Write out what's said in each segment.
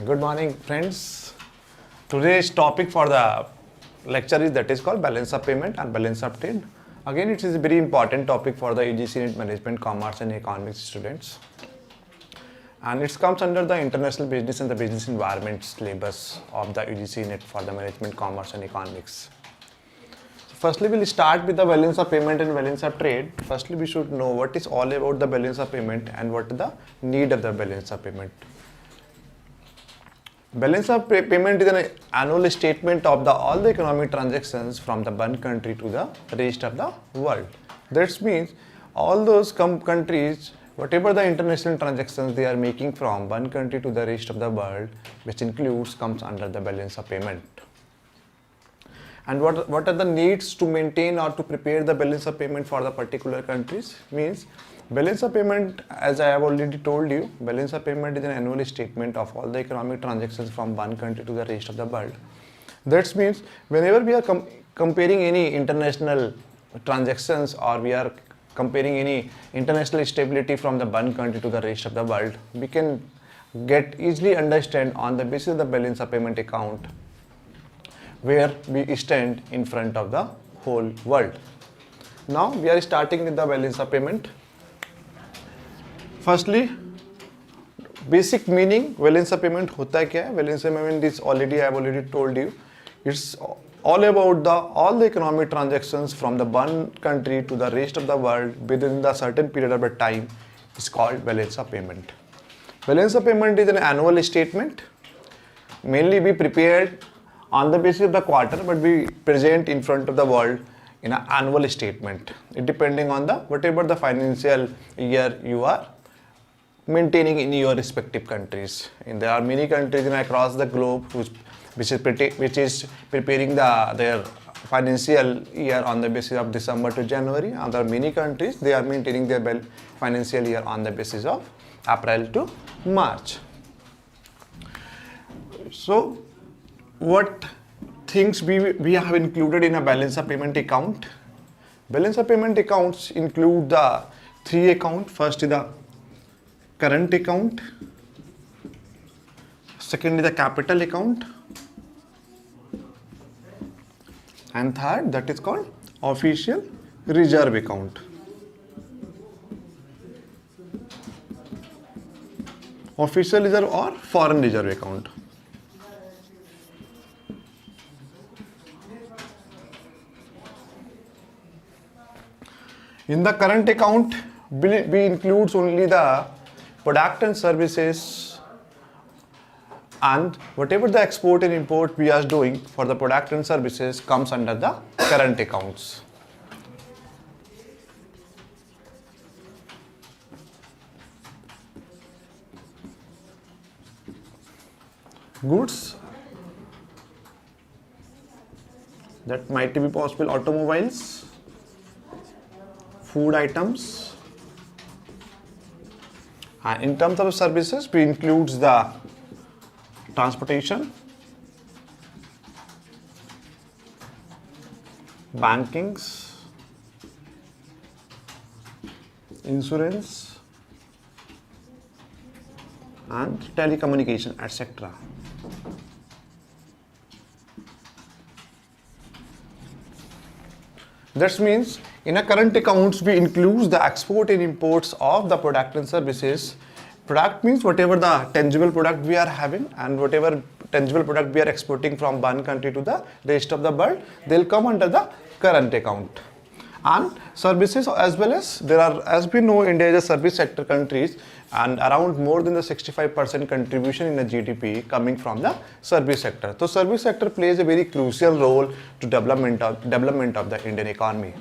Good morning, friends. Today's topic for the lecture is that is called balance of payment and balance of trade. Again, it is a very important topic for the UGC net management, commerce and economics students. And it comes under the international business and the business environment syllabus of the UGC net for the management, commerce and economics. So firstly, we'll start with the balance of payment and balance of trade. Firstly, we should know what is all about the balance of payment and what is the need of the balance of payment. Balance of payment is an annual statement of all the economic transactions from the one country to the rest of the world. That means all those countries, whatever the international transactions they are making from one country to the rest of the world, which comes under the balance of payment. And what are the needs to maintain or to prepare the balance of payment for the particular countries? Means balance of payment, as I have already told you, balance of payment is an annual statement of all the economic transactions from one country to the rest of the world. That means whenever we are comparing any international transactions or we are comparing any international stability from the one country to the rest of the world, we can get easily understand on the basis of the balance of payment account where we stand in front of the whole world. Now we are starting with the balance of payment. Firstly, basic meaning balance of payment hota hai kya hai? Balance of payment is I have already told you. It's all about all the economic transactions from the one country to the rest of the world within the certain period of time is called balance of payment. Balance of payment is an annual statement. Mainly be prepared on the basis of the quarter, but we present in front of the world in an annual statement. It depending on whatever the financial year you are maintaining in your respective countries. And there are many countries across the globe which is preparing their financial year on the basis of December to January. And there are many countries they are maintaining their financial year on the basis of April to March. So what things we have included in a balance of payment account? Balance of payment accounts include the three accounts. First is the current account, second is the capital account, and third that is called official reserve account. Official reserve or foreign reserve account. In the current account, we includes only the product and services, and whatever the export and import we are doing for the product and services comes under the current accounts. Goods, that might be possible automobiles, food items, and in terms of services we includes the transportation, bankings, insurance and telecommunication, etc. That means in a current accounts we include the export and imports of the product and services. Product means whatever the tangible product we are having and whatever tangible product we are exporting from one country to the rest of the world, they'll come under the current account. And services as well, as there are, as we know, India is a service sector countries and around more than the 65% contribution in the GDP coming from the service sector. So service sector plays a very crucial role to development of the Indian economy.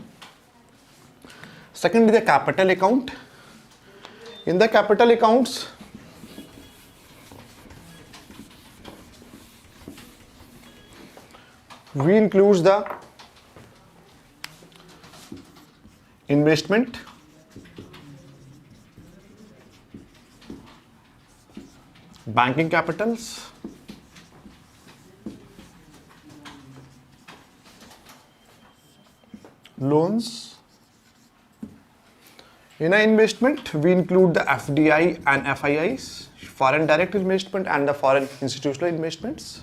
Secondly, the capital account. In the capital accounts, we include the investment, banking capitals, loans. In an investment, we include the FDI and FIIs, foreign direct investment and the foreign institutional investments.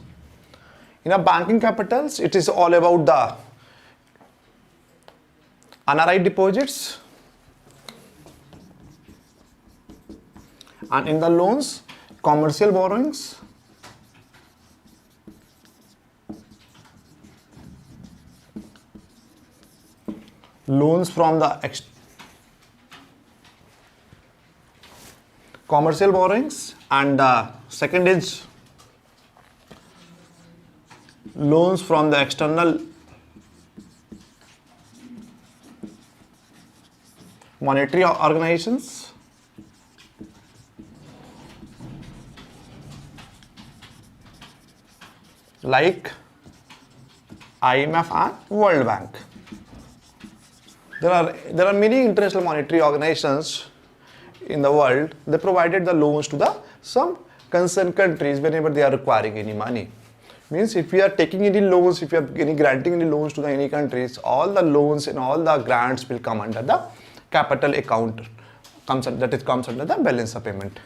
In a banking capitals, it is all about the NRI deposits, and in the loans, commercial borrowings, loans from the commercial borrowings, and the second is loans from the external monetary organizations like IMF and World Bank. There are many international monetary organizations in the world. They provided the loans to the some concerned countries whenever they are requiring any money. Means if we are taking any loans, if we are granting any loans to any countries, all the loans and all the grants will come under the capital account, comes under the balance of payment.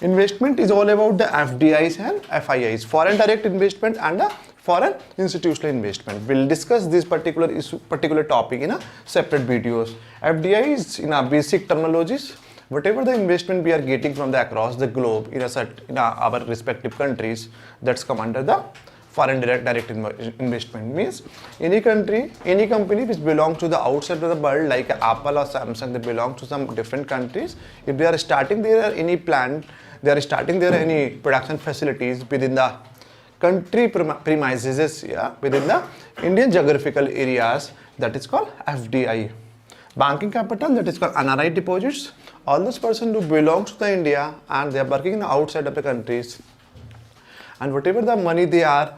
Investment is all about the FDIs and FIIs, foreign direct investment and the foreign institutional investment. We'll discuss this particular topic in a separate videos. FDI is in a basic terminologies. Whatever the investment we are getting from the across the globe in our respective countries, that's come under the foreign direct investment. Means any country, any company which belongs to the outside of the world, like Apple or Samsung, they belong to some different countries. If they are starting their any plant, they are starting their any production facilities within the country premises, within the Indian geographical areas, that is called FDI. Banking capital, that is called NRI deposits. All those persons who belongs to the India and they are working in the outside of the countries, and whatever the money they are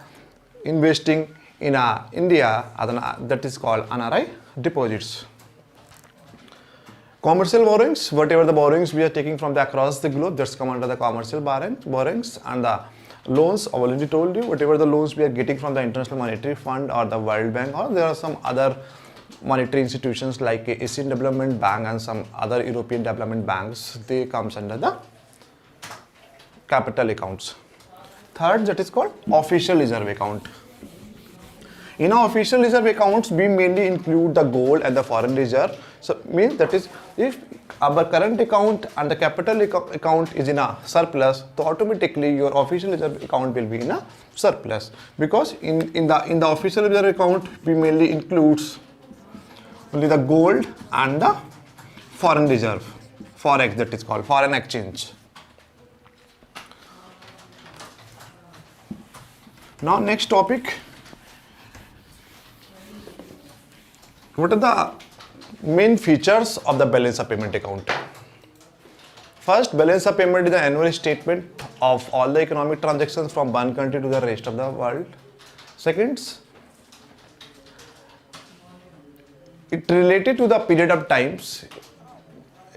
investing in India, that is called NRI deposits. Commercial borrowings, whatever the borrowings we are taking from the across the globe, that's come under the commercial borrowings. And the loans, I already told you, whatever the loans we are getting from the International Monetary Fund or the World Bank, or there are some other monetary institutions like Asian Development Bank and some other European development banks, they comes under the capital accounts. Third, that is called official reserve account. In our official reserve accounts, we mainly include the gold and the foreign reserve. So means that is, if our current account and the capital account is in a surplus, so automatically your official reserve account will be in a surplus, because in the official reserve account we mainly includes only the gold and the foreign reserve, forex, that is called foreign exchange. Now next topic, what are the main features of the balance of payment account? First, balance of payment is the annual statement of all the economic transactions from one country to the rest of the world. Second, it related to the period of times.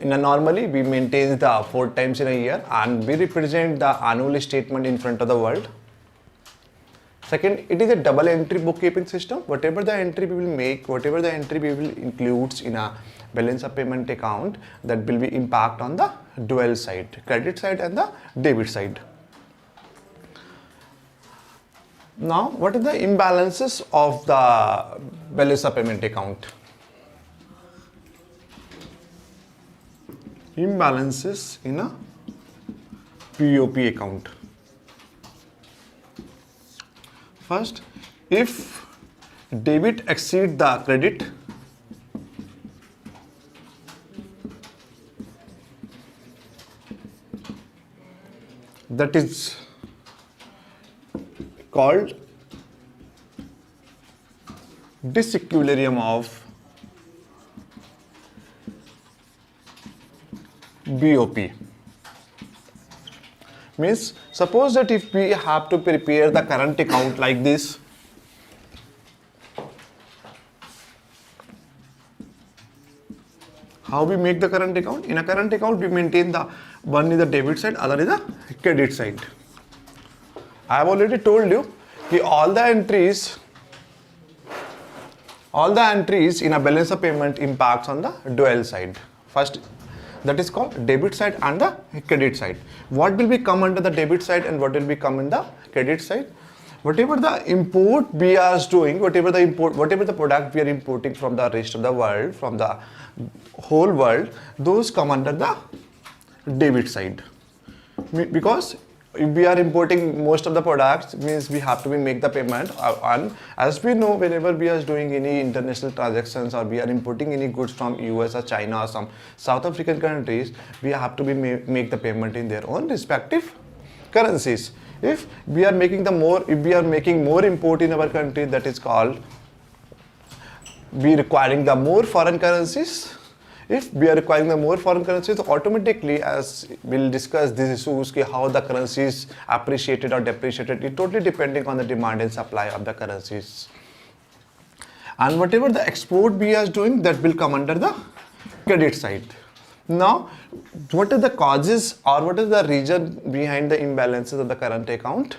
Normally we maintain the 4 times in a year and we represent the annual statement in front of the world. Second, it is a double entry bookkeeping system. Whatever the entry we will make, whatever the entry we will includes in a balance of payment account, that will be impact on the dual side, credit side and the debit side. Now, what are the imbalances of the balance of payment account? Imbalances in a POP account. First, if debit exceeds the credit, that is called disequilibrium of BOP. Means, suppose that if we have to prepare the current account like this, how we make the current account? In a current account, we maintain the one is the debit side, other is the credit side. I have already told you that all the entries in a balance of payment impacts on the dual side. First, that is called debit side and the credit side. What will be come under the debit side and what will be come in the credit side? Whatever the import we are doing, whatever the product we are importing from the rest of the world, from the whole world, those come under the debit side. Because if we are importing most of the products, means we have to make the payment, and as we know, whenever we are doing any international transactions or we are importing any goods from US or China or some South African countries, we have to make the payment in their own respective currencies. If we are making more import in our country, that is called we requiring the more foreign currencies. If we are requiring the more foreign currencies, automatically, as we'll discuss these issues, how the currency is appreciated or depreciated, it totally depending on the demand and supply of the currencies. And whatever the export we are doing, that will come under the credit side. Now, what are the causes or what is the reason behind the imbalances of the current account?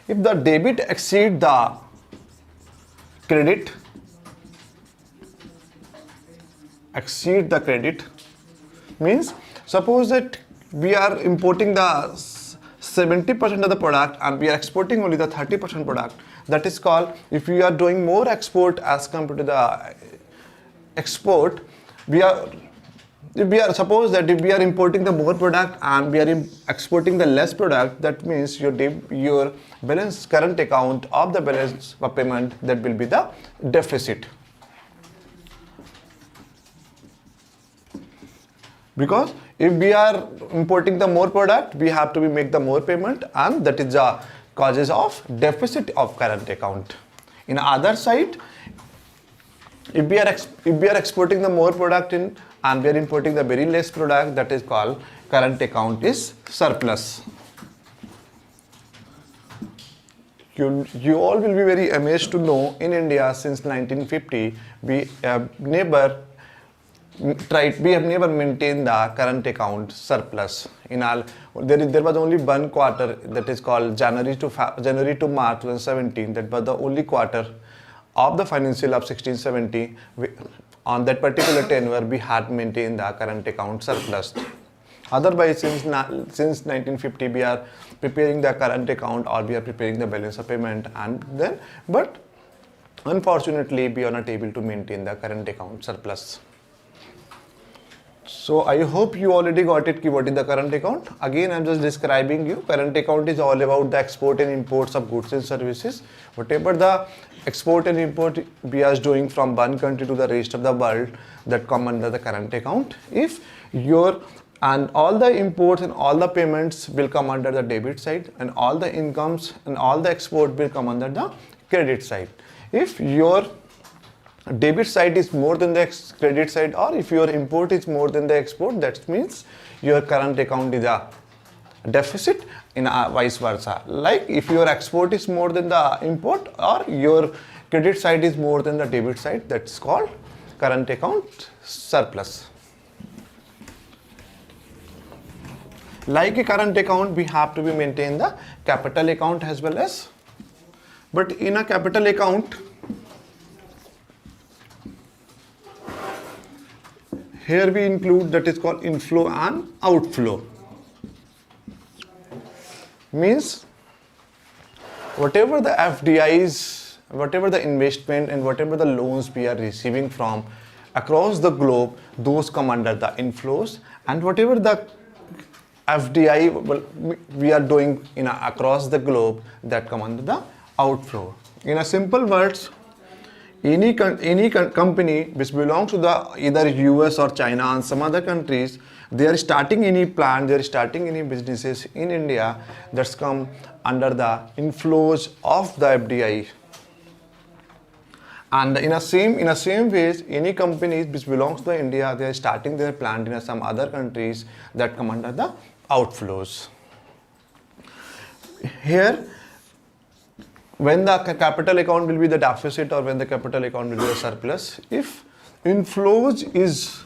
If the debit exceed the credit, means suppose that we are importing the 70% of the product and we are exporting only the 30% product. That is called, if we are doing more export as compared to the export, suppose that if we are importing the more product and we are exporting the less product, that means your balance current account of the balance of payment, that will be the deficit. Because if we are importing the more product, we have to make the more payment, and that is the causes of deficit of current account. In other side, if we are exporting the more product in and we are importing the very less product, that is called current account is surplus. You all will be very amazed to know, in India since 1950 we have never maintained the current account surplus. There was only one quarter, that is called January to March 2017. That was the only quarter of the financial of 1670. On that particular tenure, we had maintained the current account surplus. Otherwise, since 1950, we are preparing the current account or we are preparing the balance of payment, but unfortunately, we are not able to maintain the current account surplus. So I hope you already got it, what is the current account. Again, I am just describing you. Current account is all about the export and imports of goods and services. Whatever the export and import we are doing from one country to the rest of the world, that come under the current account. And all the imports and all the payments will come under the debit side, and all the incomes and all the export will come under the credit side. If your debit side is more than the credit side, or if your import is more than the export, that means your current account is a deficit, in vice versa. Like if your export is more than the import or your credit side is more than the debit side, that's called current account surplus. Like a current account, we have to maintain the capital account as well as, but in a capital account, here we include that is called inflow and outflow. Means whatever the FDIs, whatever the investment and whatever the loans we are receiving from across the globe, those come under the inflows, and whatever the FDI we are doing across the globe, that come under the outflow. In a simple words, any company which belongs to the either US or China and some other countries, they are starting any plan, they are starting any businesses in India, that's come under the inflows of the FDI. And in a same ways, any companies which belongs to India, they are starting their plant in some other countries, that come under the outflows. Here, when the capital account will be the deficit or when the capital account will be the surplus, if inflows is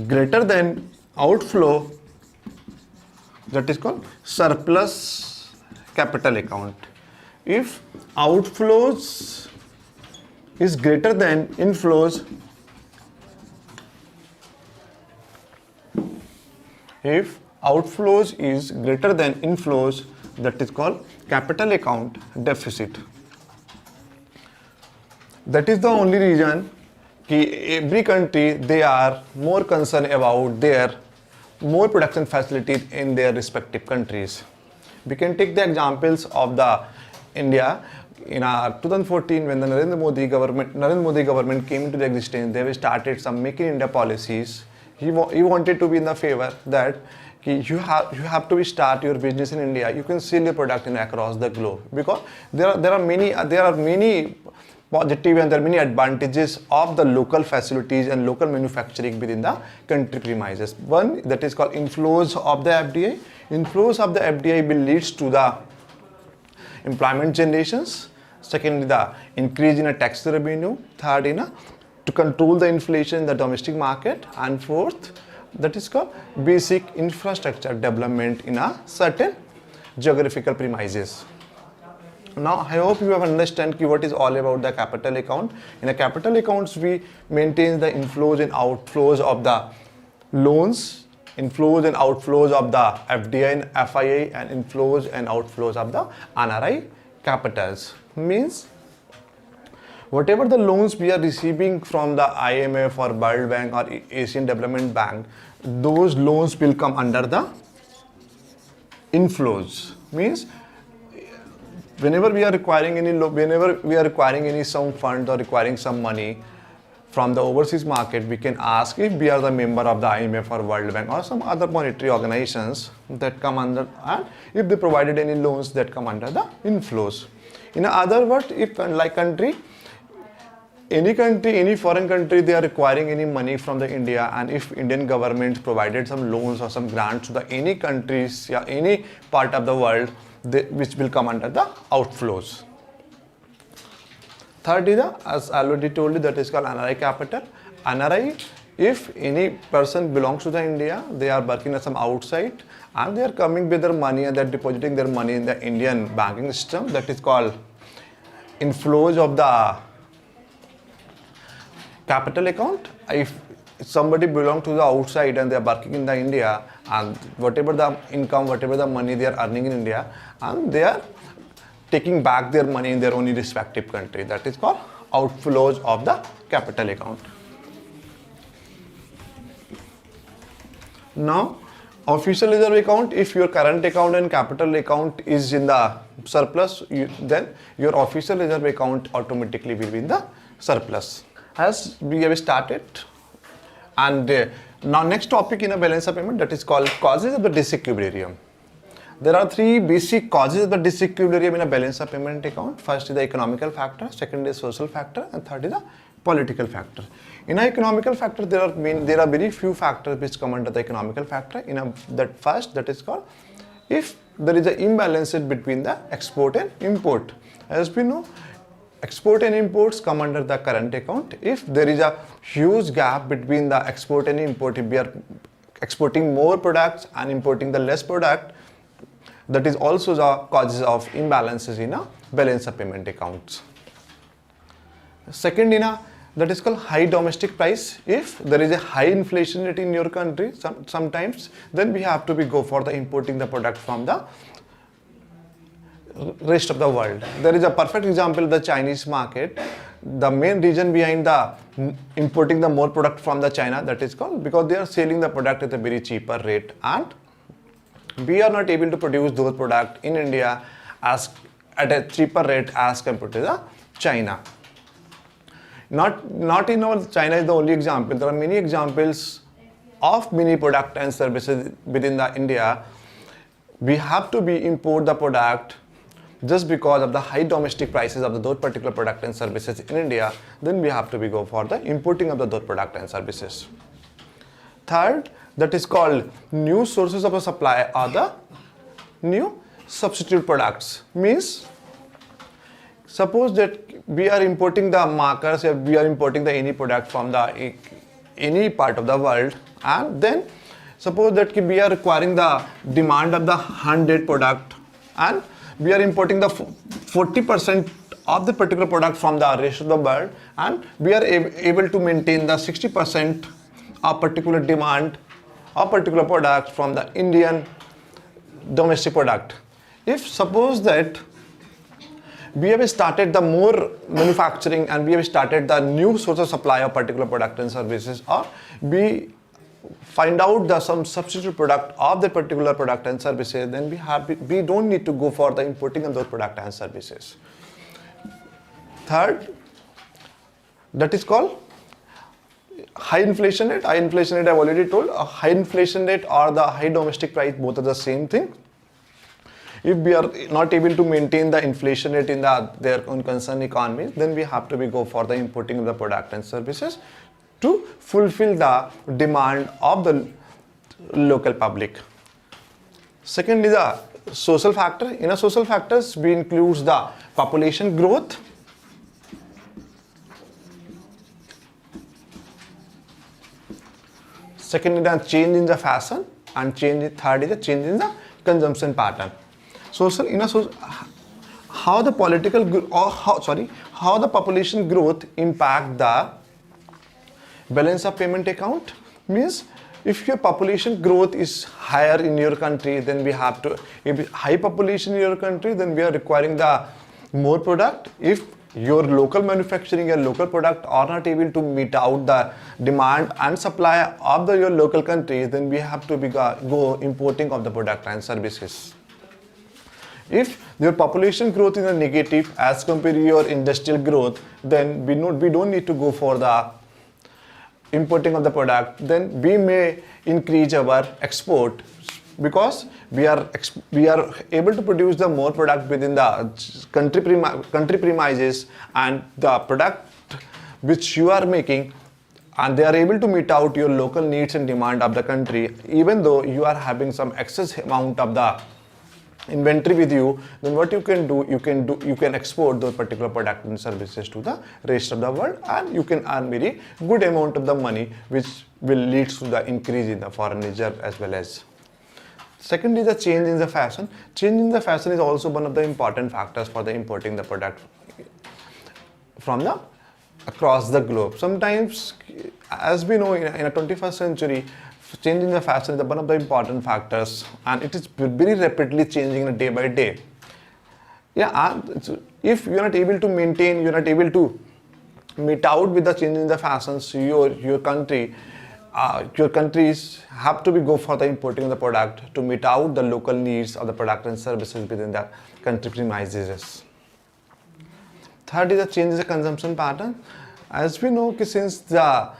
greater than outflow, that is called surplus capital account. If outflows is greater than inflows, If outflows is greater than inflows, that is called capital account deficit. That is the only reason कि every country they are more concerned about their more production facilities in their respective countries. We can take the examples of the India in 2014 when the Narendra Modi government came into the existence. They started some Make in India policies. He wanted to be in the favor that you have to start your business in India. You can sell your product across the globe because there are many positive and there are many advantages of the local facilities and local manufacturing within the country premises. One, that is called inflows of the FDI. Inflows of the FDI will leads to the employment generations. Secondly, the increase in a tax revenue. Third, to control the inflation in the domestic market. And fourth, that is called basic infrastructure development in a certain geographical premises. Now, I hope you have understand what is all about the capital account. In a capital accounts, we maintain the inflows and outflows of the loans, inflows and outflows of the FDI and FII, and inflows and outflows of the NRI capitals. Means, whatever the loans we are receiving from the IMF or World Bank or Asian Development Bank, those loans will come under the inflows. Means, whenever we are requiring any some fund or requiring some money from the overseas market, we can ask if we are the member of the IMF or World Bank or some other monetary organizations that come under, and if they provided any loans that come under the inflows. In other words, if like any foreign country, they are requiring any money from the India, and if Indian government provided some loans or some grants to the any countries or any part of the world, which will come under the outflows. Third is, as I already told you, that is called NRI capital. NRI, if any person belongs to the India, they are working as some outside and they are coming with their money and they are depositing their money in the Indian banking system, that is called inflows of the capital account. If somebody belongs to the outside and they are working in the India, and whatever the income, whatever the money they are earning in India, and they are taking back their money in their own respective country, that is called outflows of the capital account. Now, official reserve account, if your current account and capital account is in the surplus, then your official reserve account automatically will be in the surplus. As we have started, and now next topic in a balance of payment, that is called causes of the disequilibrium. There are three basic causes of the disequilibrium in a balance of payment account. First is the economical factor, second is social factor, and third is the political factor. In an economical factor, there are very few factors which come under the economical factor. That is called if there is an imbalance between the export and import. As we know, export and imports come under the current account. If there is a huge gap between the export and import, if we are exporting more products and importing the less product, that is also the causes of imbalances in a balance of payment accounts. Second, that is called high domestic price. If there is a high inflation rate in your country, sometimes then we have to go for the importing the product from the rest of the world. There is a perfect example of the Chinese market. The main reason behind the importing the more product from the China, that is called because they are selling the product at a very cheaper rate, and we are not able to produce those products in India as at a cheaper rate as compared to the China. Not in all, China is the only example. There are many examples of many product and services within the India. We have to import the product just because of the high domestic prices of those particular product and services in India. Then we have to go for the importing of those product and services. Third, that is called new sources of a supply or the new substitute products. Means, suppose that we are importing the markers, or we are importing the any product from the any part of the world, and then suppose that we are requiring the demand of the 100 product, and we are importing the 40% of the particular product from the rest of the world, and we are able to maintain the 60% of particular demand of particular product from the Indian domestic product. If suppose that we have started the more manufacturing and we have started the new source of supply of particular product and services, or we find out the some substitute product of that particular product and services, then we don't need to go for the importing of those product and services. Third, that is called high inflation rate. High inflation rate I've already told. A high inflation rate or the high domestic price, both are the same thing. If we are not able to maintain the inflation rate in their own concerned economies, then we have to go for the importing of the product and services to fulfill the demand of the local public. Second is the social factor. In a social factors, we include the population growth, second is the change in the fashion, and third is the change in the consumption pattern. Social, how the population growth impact the balance of payment account means, if your population growth is higher in your country, then we have to, if high population in your country, then we are requiring the more product. If your local manufacturing and local product are not able to meet out the demand and supply of your local country, then we have to go importing of the product and services. If your population growth is a negative as compared to your industrial growth, then we don't need to go for the importing of the product. Then we may increase our export, because we are able to produce the more product within the country premises, and the product which you are making, and they are able to meet out your local needs and demand of the country, even though you are having some excess amount of the inventory with you. Then what you can export those particular product and services to the rest of the world, and you can earn very good amount of the money, which will lead to the increase in the foreign reserve as well as. Second is the change in the fashion. Change in the fashion is also one of the important factors for the importing the product from the across the globe. Sometimes, as we know, in a 21st century, change in the fashion is one of the important factors, and it is very rapidly changing day by day. If you are not able to maintain, you are not able to meet out with the change in the fashions, your countries have to go for the importing of the product to meet out the local needs of the product and services within the country premises. Third is the change in the consumption pattern. As we know, since the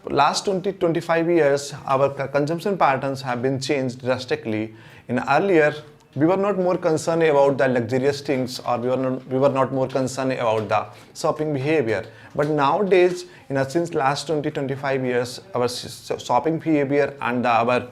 last 20-25 years, our consumption patterns have been changed drastically. In earlier, we were not more concerned about the luxurious things, or we were not more concerned about the shopping behavior. But nowadays, since last 20-25 years, our shopping behavior and our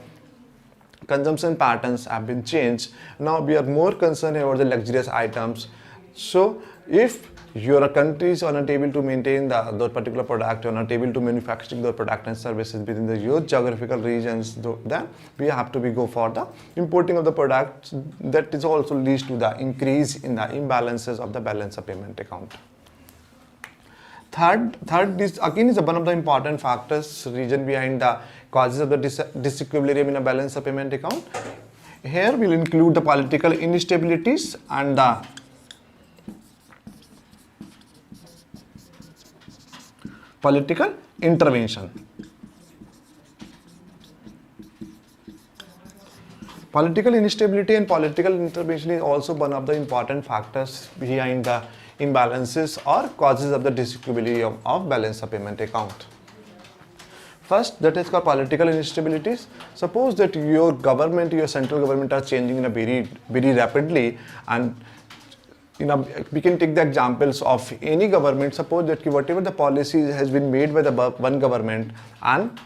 consumption patterns have been changed. Now we are more concerned about the luxurious items. So if your countries are not able to maintain those particular product, or not able to manufacture the product and services within your geographical regions, then we have to go for the importing of the products. That is also leads to the increase in the imbalances of the balance of payment account. Third is again is one of the important factors, reason behind the causes of the disequilibrium in a balance of payment account. Here we'll include the political instabilities and the political intervention. Political instability and political intervention is also one of the important factors behind the imbalances or causes of the disequilibrium of balance of payment account. First, that is called political instabilities. Suppose that your government, your central government are changing in a very rapidly, and we can take the examples of any government. Suppose that whatever the policy has been made by the one government, and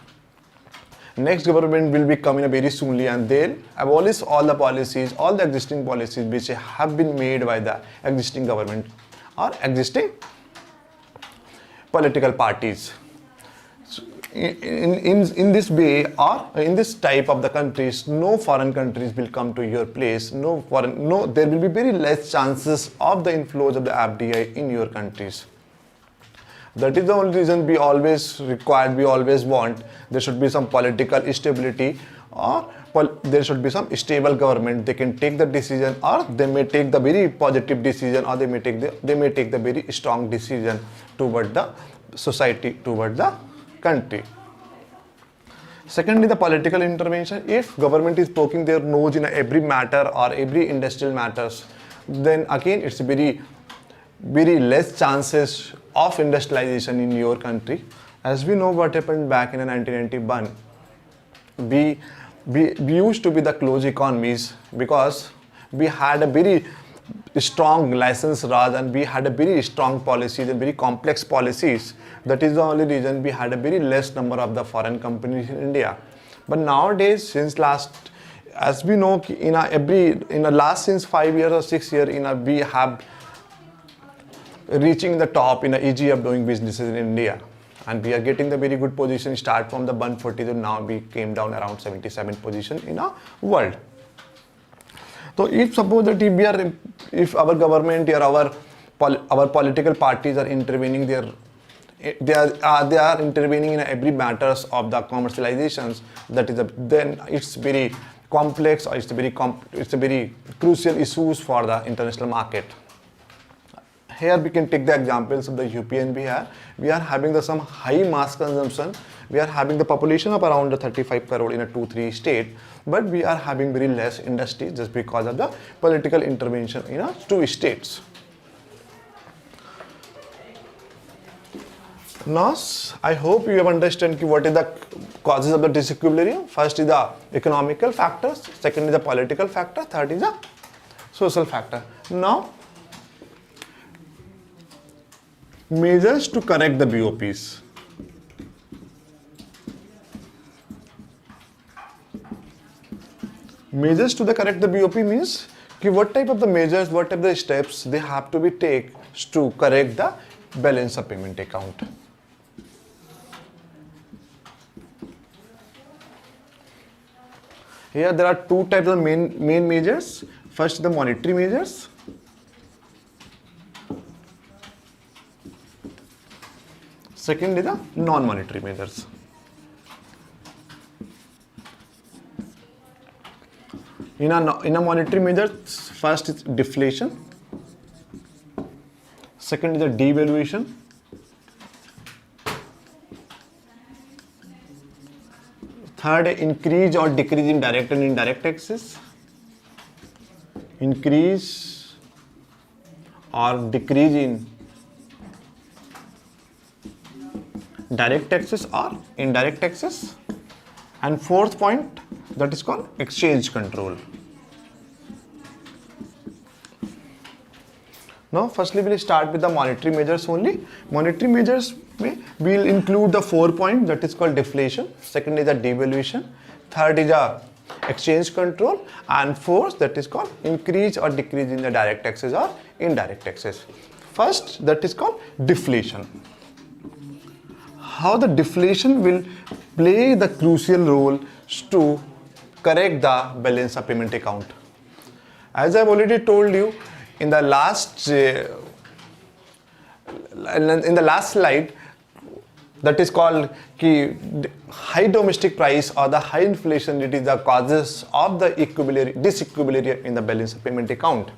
next government will be coming very soonly, and they'll abolish all the policies, all the existing policies which have been made by the existing government or existing political parties. So in this way, or in this type of the countries, no foreign countries will come to your place. There will be very less chances of the inflows of the FDI in your countries. That is the only reason we always want there should be some political stability or there should be some stable government. They can take the decision, or they may take the very positive decision, or they may take the very strong decision toward the society, toward the country. Secondly, the political intervention. If government is poking their nose in every matter or every industrial matters, then again it's very less chances of industrialization in your country. As we know what happened back in 1991, we used to be the closed economies because we had a very strong license Raj, and we had a very strong policies and very complex policies. That is the only reason we had a very less number of the foreign companies in India. But nowadays, since last, as we know, since 5 years or 6 years, we have reaching the top in the ease of doing businesses in India, and we are getting the very good position. Start from the 140 to now we came down around 77th position in our world. So if suppose that if our government or our political parties are intervening, they are intervening in every matters of the commercializations, then it's very complex, or it's a very crucial issues for the international market. Here we can take the examples of the UP and Bihar. We are having some high mass consumption. We are having the population of around 35 crore in a 2-3 state, but we are having very less industry just because of the political intervention in 2 states. Now, I hope you have understood what is the causes of the disequilibrium. First is the economical factors, second is the political factor, third is the social factor. Now, measures to correct the BOPs. Measures to correct the BOP means what type of the measures, what type of the steps they have to be taken to correct the balance of payment account. Here there are 2 types of main measures. First, the monetary measures. Second is the non-monetary measures. In a monetary measures, first is deflation. Second is the devaluation. Third, increase or decrease in direct and indirect taxes. Increase or decrease in direct taxes or indirect taxes. And fourth point, that is called exchange control. Now, firstly, we'll start with the monetary measures only. Monetary measures will include the 4 points, that is called deflation. Second is the devaluation. Third is the exchange control. And fourth, that is called increase or decrease in the direct taxes or indirect taxes. First, that is called deflation. How the deflation will play the crucial role to correct the balance of payment account. As I've already told you in the last slide, that is called high domestic price or the high inflation rate is the causes of the disequilibrium in the balance of payment account.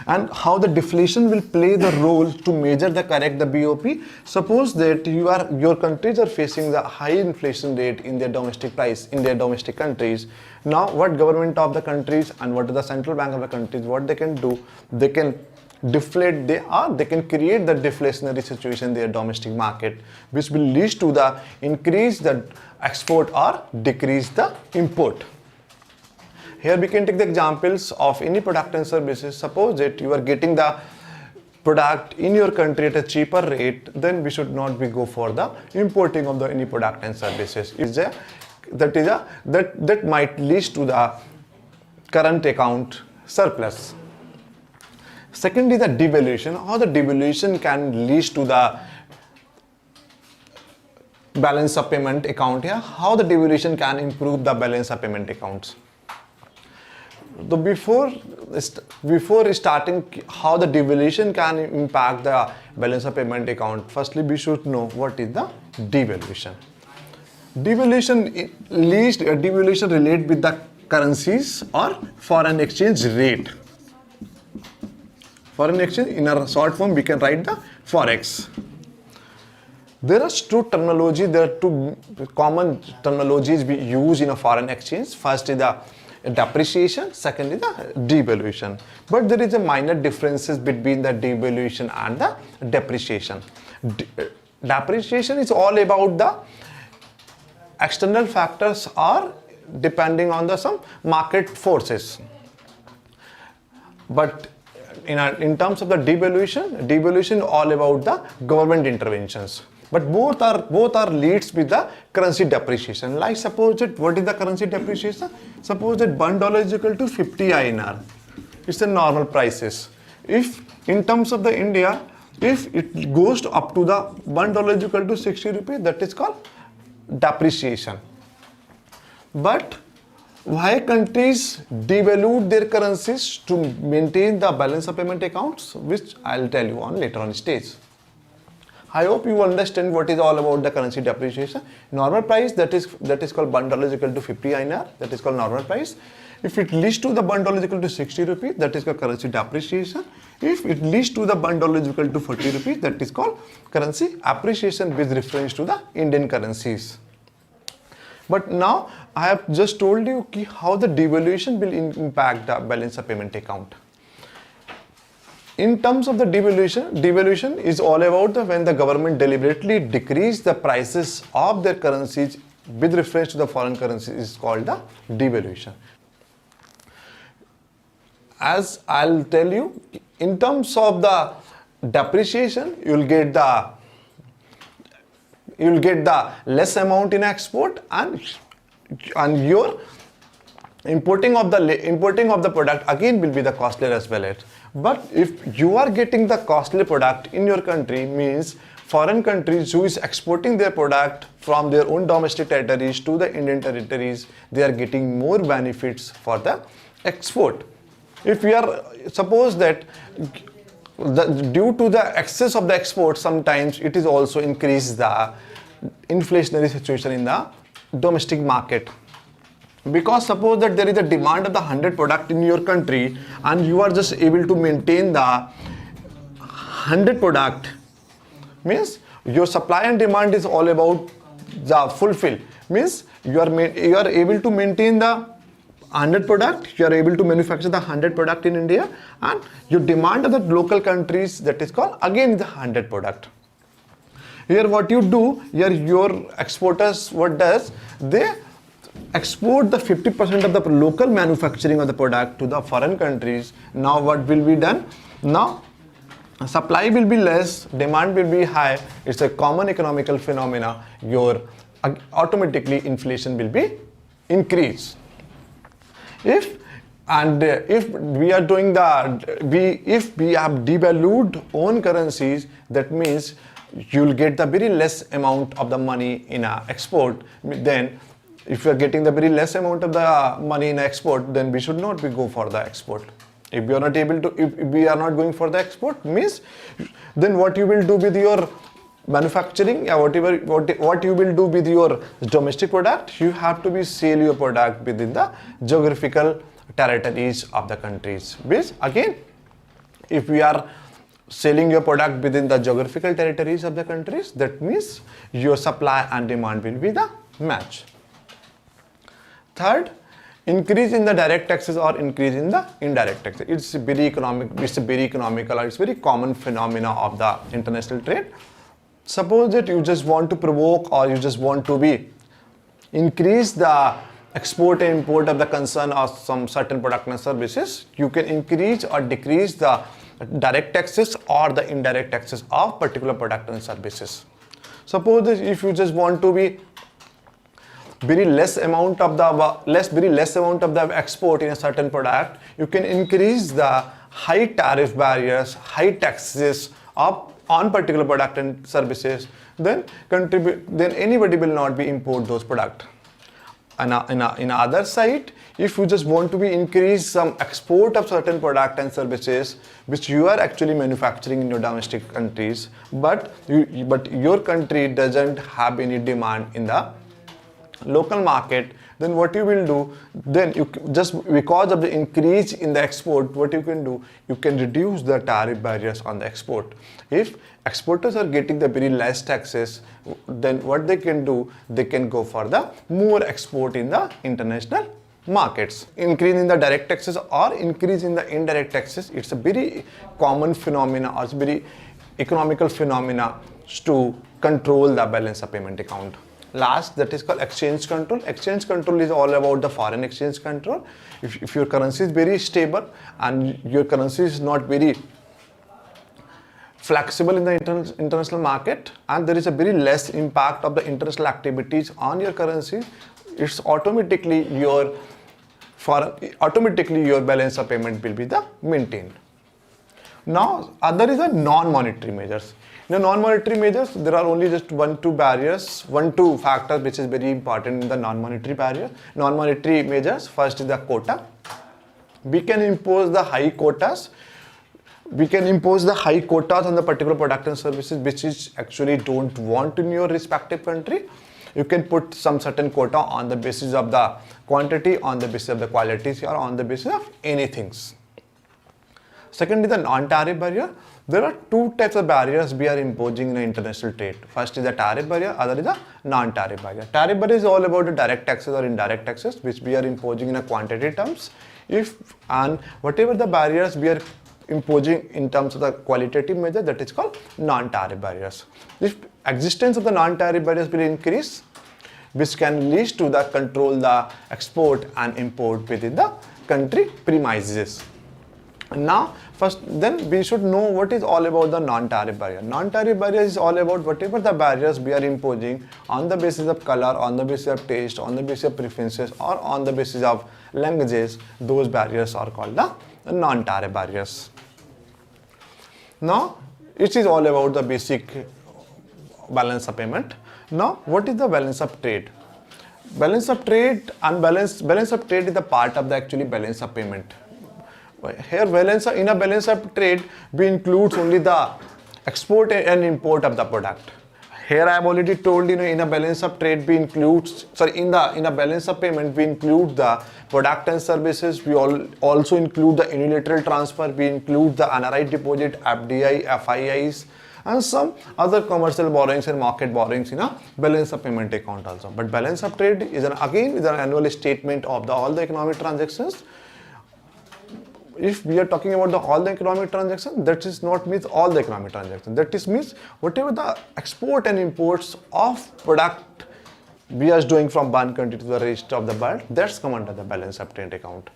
And how the deflation will play the role to measure the correct the BOP. Suppose that your countries are facing the high inflation rate in their domestic price, in their domestic countries. Now what government of the countries and what is the central bank of the countries, what they can do, they can deflate, they can create the deflationary situation in their domestic market, which will lead to the increase the export or decrease the import. Here we can take the examples of any product and services. Suppose that you are getting the product in your country at a cheaper rate, then we should not go for the importing of any product and services. That might lead to the current account surplus. Second is the devaluation. How the devaluation can lead to the balance of payment account here. How the devaluation can improve the balance of payment accounts. So before starting how the devaluation can impact the balance of payment account, firstly we should know what is the devaluation. Devaluation devaluation relate with the currencies or foreign exchange rate. Foreign exchange, in a short form we can write the forex. There are two common terminologies we use in a foreign exchange. First is the depreciation, second is the devaluation. But there is a minor differences between the devaluation and the depreciation. Depreciation is all about the external factors or depending on some market forces. But in terms of the devaluation all about the government interventions. But both are leads with the currency depreciation. Like suppose that what is the currency depreciation? Suppose that $1 is equal to 50 INR. It's the normal prices. If in terms of the India, if it goes up to the $1 is equal to 60 rupees, that is called depreciation. But why countries devalue their currencies to maintain the balance of payment accounts, which I'll tell you on later on stage. I hope you understand what is all about the currency depreciation. Normal price, that is called $1 is equal to 50 INR, that is called normal price. If it leads to the $1 is equal to 60 rupees, that is called currency depreciation. If it leads to the $1 is equal to 40 rupees, that is called currency appreciation with reference to the Indian currencies. But now I have just told you how the devaluation will impact the balance of payment account. In terms of the devaluation is all about when the government deliberately decrease the prices of their currencies with reference to the foreign currency is called the devaluation. As I'll tell you, in terms of the depreciation, you will get the less amount in export and your importing of the product again will be the costlier as well. But if you are getting the costly product in your country, means foreign countries who is exporting their product from their own domestic territories to the Indian territories, they are getting more benefits for the export. If we are, suppose that due to the excess of the export, sometimes it is also increase the inflationary situation in the domestic market. Because suppose that there is a demand of the 100 product in your country and you are just able to maintain the 100 product, means your supply and demand is all about the fulfill. Means you are able to maintain the 100 product, you are able to manufacture the 100 product in India, and your demand of the local countries, that is called again the 100 product. Here what you do, here your exporters, what does, they export the 50% of the local manufacturing of the product to the foreign countries. Now what will be done? Now supply will be less, demand will be high. It's a common economical phenomena. Your automatically inflation will be increased. If we are doing if we have devalued own currencies, that means you'll get the very less amount of the money in export. Then if you are getting the very less amount of the money in export, then we should not go for the export. If we are not able to, if we are not going for the export, means then what you will do with your manufacturing, what you will do with your domestic product, you have to sell your product within the geographical territories of the countries. Which again, if we are selling your product within the geographical territories of the countries, that means your supply and demand will be the match. Third, increase in the direct taxes or increase in the indirect taxes. It's very economical, it's very common phenomena of the international trade. Suppose that you just want to provoke or you just want to increase the export and import of the concern of some certain product and services, you can increase or decrease the direct taxes or the indirect taxes of particular product and services. Suppose that if you just want to very less amount of the export in a certain product, you can increase the high tariff barriers, high taxes on particular product and services. Then anybody will not be import those products. And in other side, if you just want to increase some export of certain product and services which you are actually manufacturing in your domestic countries, but your country doesn't have any demand in the local market, then what you will do, then you just because of the increase in the export, what you can do, you can reduce the tariff barriers on the export. If exporters are getting the very less taxes, then what they can do, they can go for the more export in the international markets. Increase in the direct taxes or increase in the indirect taxes, it's a very common phenomena or it's a very economical phenomena to control the balance of payment account. Last, that is called exchange control. Exchange control is all about the foreign exchange control. If your currency is very stable and your currency is not very flexible in the international market, and there is a very less impact of the international activities on your currency, it's automatically your balance of payment will be maintained. Now, other is the non-monetary measures. In the non-monetary measures, there are only just one, two factors which is very important in the non-monetary measures. First is the quota. We can impose the high quotas. We can impose the high quotas on the particular product and services which is actually don't want in your respective country. You can put some certain quota on the basis of the quantity, on the basis of the quality, or on the basis of anything. Second is the non-tariff barrier. There are two types of barriers we are imposing in international trade. First is the tariff barrier, other is the non-tariff barrier. Tariff barrier is all about the direct taxes or indirect taxes which we are imposing in a quantity terms. And whatever the barriers we are imposing in terms of the qualitative measure, that is called non-tariff barriers. If existence of the non-tariff barriers will increase, which can lead to the control the export and import within the country premises. Now, then we should know what is all about the non-tariff barrier. Non-tariff barrier is all about whatever the barriers we are imposing on the basis of color, on the basis of taste, on the basis of preferences, or on the basis of languages. Those barriers are called the non-tariff barriers. Now, it is all about the basic balance of payment. Now, what is the balance of trade? Balance of trade and balance of trade is the part of the actually balance of payment. Here, in a balance of trade, we include only the export and import of the product. Here, I have already told you, in a balance of trade, we include, in a balance of payment, we include the product and services. We also include the unilateral transfer. We include the NRI deposit, FDI, FIIs, and some other commercial borrowings and market borrowings in a balance of payment account also. But balance of trade is an annual statement of all the economic transactions. If we are talking about all the economic transactions, that is not means all the economic transactions. That is means whatever the export and imports of product we are doing from one country to the rest of the world, that's come under the balance of trade account.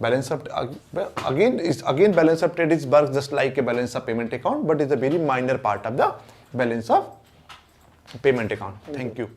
Balance of balance of trade is works just like a balance of payment account, but is a very minor part of the balance of payment account. Thank you.